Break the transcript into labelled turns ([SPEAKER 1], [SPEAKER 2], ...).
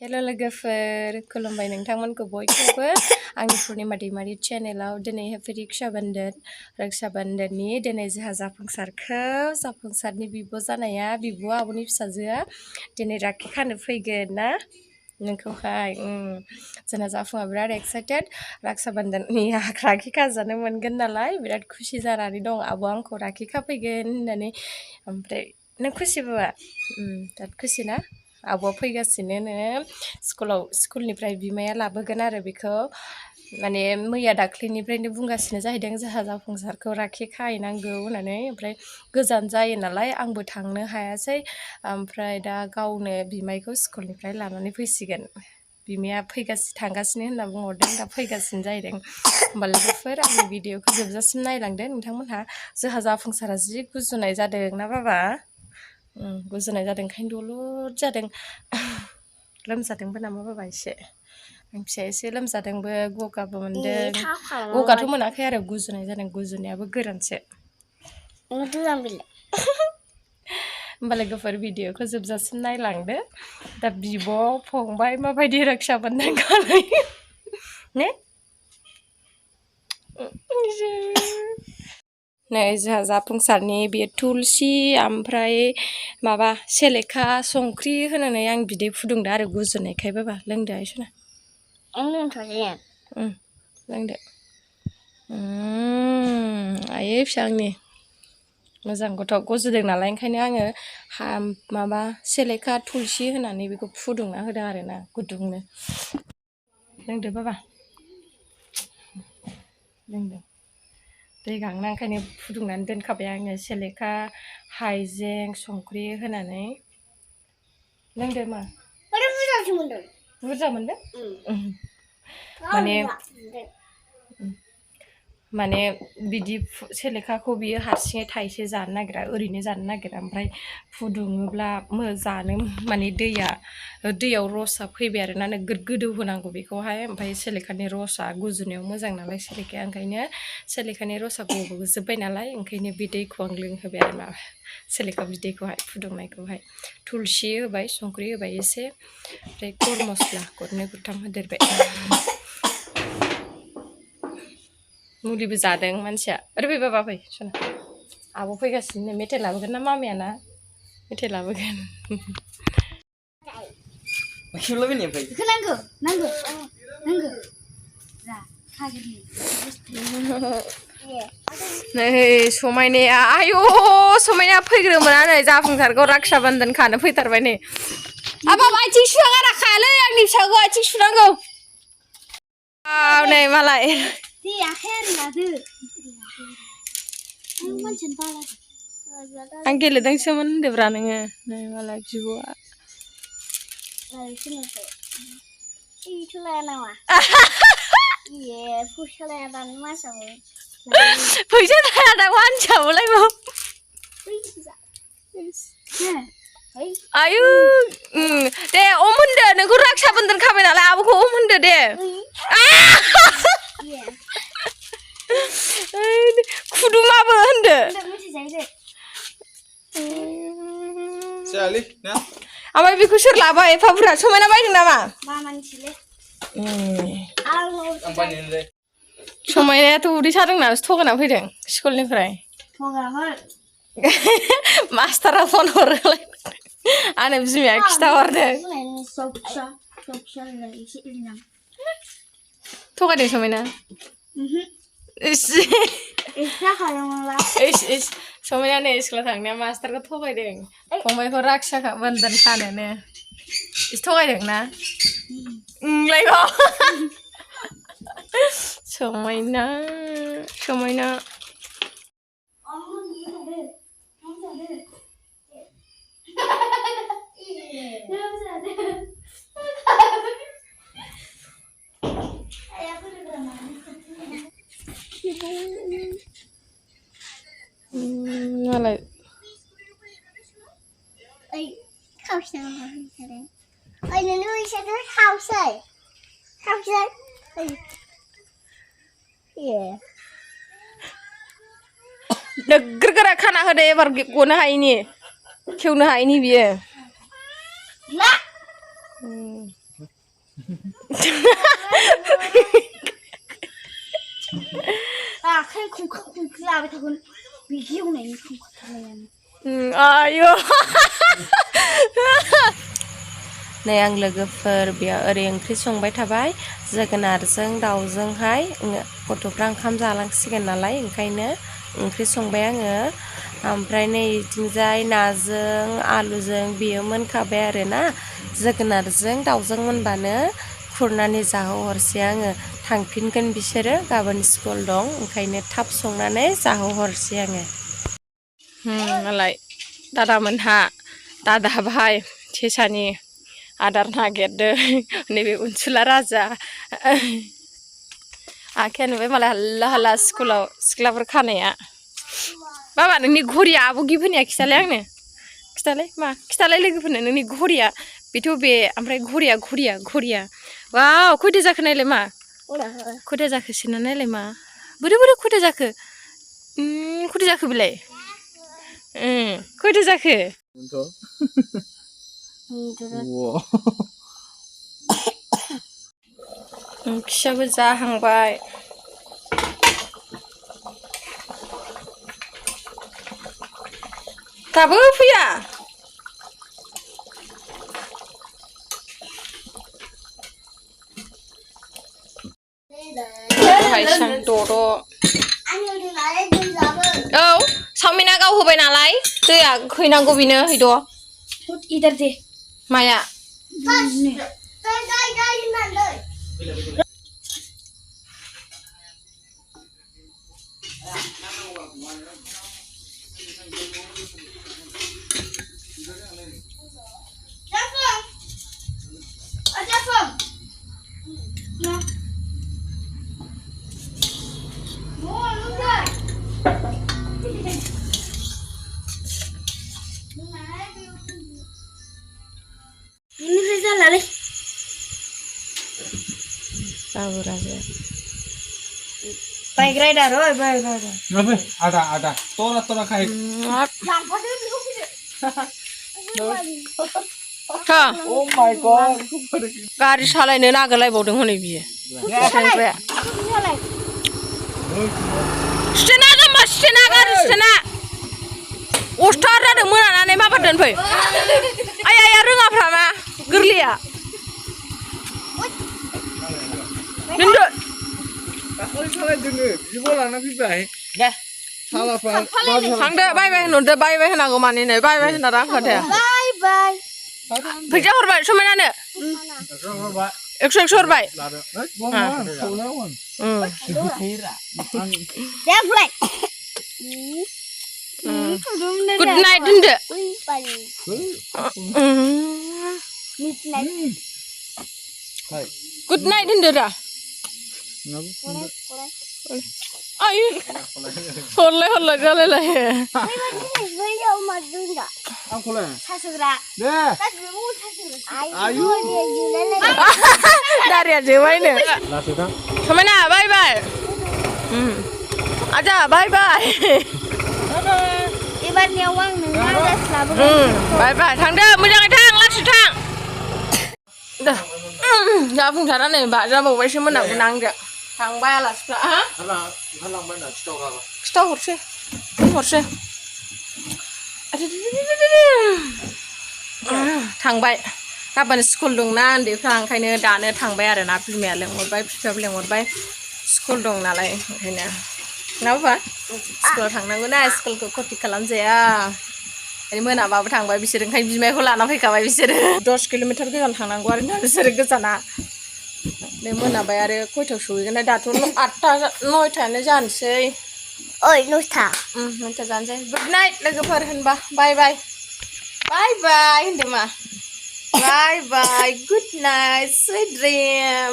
[SPEAKER 1] Hello लोगोफोर खुलुमबाय नोंथांमोनखौ बयखौबो आंनि पुर्णिमा दैमारि चेनेलाव दिनै हेपि रक्षा बन्धननि दिनै जोंहा जाफुंसारनि बिब' जानाया बिब' आब'नि फिसाजोआ दिनै राखि खानो फैगोन ना नोंखौहाय जोंना जाफुङा बिराद एक्साइटेड रक्षा बन्धननि राखि खाजानो मोनगोन नालाय बिराद खुसि जानानै दं आब' आंखौ राखि खाफैगोन होननानै ओमफ्राय नों खुसिबोआ बिराद खुसि ना आब'आ फैगासिनो स्कुलनिफ्राय बिमाया लाबोगोन आरो बेखौ माने मैया दाख्लैनिफ्रायनो बुंगासिनो जाहैदों जोंहा जाफुंसारखौ राखि खाहैनांगौ होननानै ओमफ्राय गोजान जायो नालाय आंबो थांनो हायासै ओमफ्राय दा गावनो बिमायखौ स्कुलनिफ्राय लानानै फैसिगोन बिमाया थांगासिनो होनना बुंहरदों दा फैगासिनो जाहैदों होमबा लोगोफोर आंनि भिडिअखौ जोबजासिम नायलांदो नोंथांमोनहा जोंहा जाफुंसारा जि गुजुनाय जादों ना बाबा गुजुनाय जादों ओंखायनो दलद जादों लोमजादोंबो नामा बाबा एसे आं फिसाया एसे लोमजादोंबो गगाबो मोनदों गगाथ' मोनाखै आरो गुजुनाय जादों गुजुनायाबो गोरानसो होमबा लोगोफोर भिडिअखौ जोबजासिम नायलांदो दा बिब' फंबाय माबायदि रक्षा बन्धन खालायो ने नै जोंहा जाफुंसारनि बे थुलसि ओमफ्राय माबा सेलेखा संख्रि होनानै आं बिदै फुदुंदो आरो गुजुनायखाय बाबा लोंदो आइसना लोंदो आयै फिसा आंनि मोजां गथ' गुजुदों नालाय ओंखायनो आङो माबा सेलेखा थुलसि होनानै बेखौ फुदुंना होदों आरोना गुदुंनो लोंदो बाबा लोंदो दै गांना ओंखायनो फुदुंनानै दोनखाबाय आङो सेलेखा हाइजें संख्रि होनानै लोंदो मा बुरजा मोनदों माने बिदि सेलेखाखौ बियो हारसिङै थाइसे जानो नागिरा ओरैनो जानो नागिरा ओमफ्राय फुदुङोब्ला जानो माने दैयाव रसआ फैबाय आरोना नोगोद गोदौ होनांगौ बेखौहाय ओमफ्राय सेलेखानि रसआ गुजुनायाव मोजां नालाय सेलेखाया ओंखायनो सेलेखानि रसआ गबोजोब्बाय नालाय ओंखायनो बे दैखौ आं लोंहोबाय आरो मा सेलेखा बिदैखौहाय फुदुंनायखौहाय थुलसि होबाय संख्रि होबाय एसे ओमफ्राय गर मस्ला गरनै गरथाम होदेरबाय मुलिबो जादों मानसिया ओरै बाबा फै सना आब' फैगासिनो मेथाइ लाबोगोन ना मामियाना मेथाइ लाबोगोन नै समायनाया आयौ समायनाया फैग्रोमोना नै जाफुंसारखौ रक्षा बन्धन खानो फैथारबाय नै आबाब आथिं सुनाङा राखायालै आंनि फिसाखौ आथिं सुनांगौ नै मालाय आं गेलेदोंसोमोन होनदोब्रा नोङो नै मालाय बिब'आ फैसा थाया दा मानसियाबोलाय आयु दे अम होनदो नोंखौ रक्षा बन्धन खाबाय नालाय आब'खौ अम होनदो दे खुदुमाबो होनदो ओमफ्राय बेखौ सोर लाबाय एफा बुरजा समायना बायदों नामा समायनायाथ' उदै सादोंनासो थगायना फैदों स्कुलनिफ्राय मास्टारा फन हरोलाय आंनो बिमाया खिथाहरदों थगायदों समायना समायना नै स्कुलाव थांनाया मास्टारखौ थगायदों फंबायखौ रक्षा बन्धन खानोनो एसे थगायदों ना समायना समायना मालाय नोगोर गोरा खाना होदो एबार गनो हायिनि खेवनो हायिनि बियो
[SPEAKER 2] आखाइ खुंखा लाबाय थागोन बे गेवनायनि खुंखा थालायानो
[SPEAKER 1] आयौ नै आं लोगोफोर बेयाव ओरै ओंख्रि संबाय थाबाय जोगोनारजों दाउजोंहाय गथ'फ्रा ओंखाम जालांसिगोन नालाय ओंखायनो ओंख्रि संबाय आङो ओमफ्राय नै इथिंजाय नाजों आलुजों बेयो मोनखाबाय आरोना जोगोनारजों दाउजों मोनबानो खुरनानै जाहोहरसै आङो थांफिनगोन बिसोरो गाबोन स्कुल दं ओंखायनो थाब संनानै जाहोहरसै आङो मालाय दादामोनहा दादा भाइ सेसानि आदार नागिरदों नैबे उनसुला राजा आखाया नुबाय मालाय हल्ला हल्ला स्कुलाव सिख्लाफोर खानाया बाबा नोंनि घरिया आब' गिफ्ट होनाया खिथालाय आंनो खिथालाय मा खिथालाय लोगोफोरनो नोंनि घरिया बेथ' बे ओमफ्राय घरिया वाव खयथा जाखो नायलाय मा खयथा जाखो सिना नायलाय मा बोरै खयथा जाखो खयथा जाखो बेलाय खयथा जाखो ओंख्रियाबो जाहांबाय दाबो फैया हायसां दर' औ सावमिना गाव होबाय नालाय दैया हैनांगौ बेनो हैद'
[SPEAKER 2] इधर दे
[SPEAKER 1] माया
[SPEAKER 2] ini salah deh
[SPEAKER 1] tahu rasa
[SPEAKER 2] baik rider oi baik rider
[SPEAKER 3] ada tora kayak
[SPEAKER 2] lampu deh
[SPEAKER 3] oh my god
[SPEAKER 1] गारि सालायनो नागिरलायबावदों हनै बियो सेंग्राया स्टेना जाम्बा स्टेना गारि स्टेना अस्टार जादों मोनानानै माबा दोनफै आया रोङाफ्रा मा गोरलैया दोनदो
[SPEAKER 3] बिब' लाना फैबाय दे
[SPEAKER 1] थांदो बाय होनहरदो बाय होनांगौ माने नै बाय होनना रांखा दे
[SPEAKER 2] बाय बाय
[SPEAKER 1] फैसा हरबाय समायनानो 100 हरबाय गुड नाइट होनदो गुड नाइट होनदो रा आयु हरलाय जालायलाय दारिया जोबायनो समायना बाय बाय आजा बाय बाय
[SPEAKER 2] एबारनियाव आं नोंनो आदार लाबोगोन
[SPEAKER 1] बाय थांदो मोजाङै थां लासै थां जाफुंसारा नै बाजाबावबायसो मोनामोन आंजों थांबाय आलासिफ्रा खिथा हरसै थांबाय गाबोन स्कुल दंना उन्दैफ्रा ओंखायनो दानो थांबाय आरोना बिमाया लेंहरबाय बिफायाबो लेंहरबाय स्कुल दं नालाय ओंखायनो ना बाबा स्कुलाव थांनांगौ ना स्कुलखौ खथि खालामजाया मोनाबाबो थांबाय बिसोर ओंखायनो बिमायखौ लाना फैखाबाय बिसोरो 10 किल'मिटार गोजान थांनांगौ आरोना बिसोरो गोजाना बे मोनाबाय आरो खयथायाव सहैगोन दाथ' 8टा 9टायानो जानोसै
[SPEAKER 2] ओइ 9टा
[SPEAKER 1] 9टा जानोसै गुड नाइट लोगोफोर होनबा बाय होनदो मा बाय गुड नाइट स्वीट ड्रिम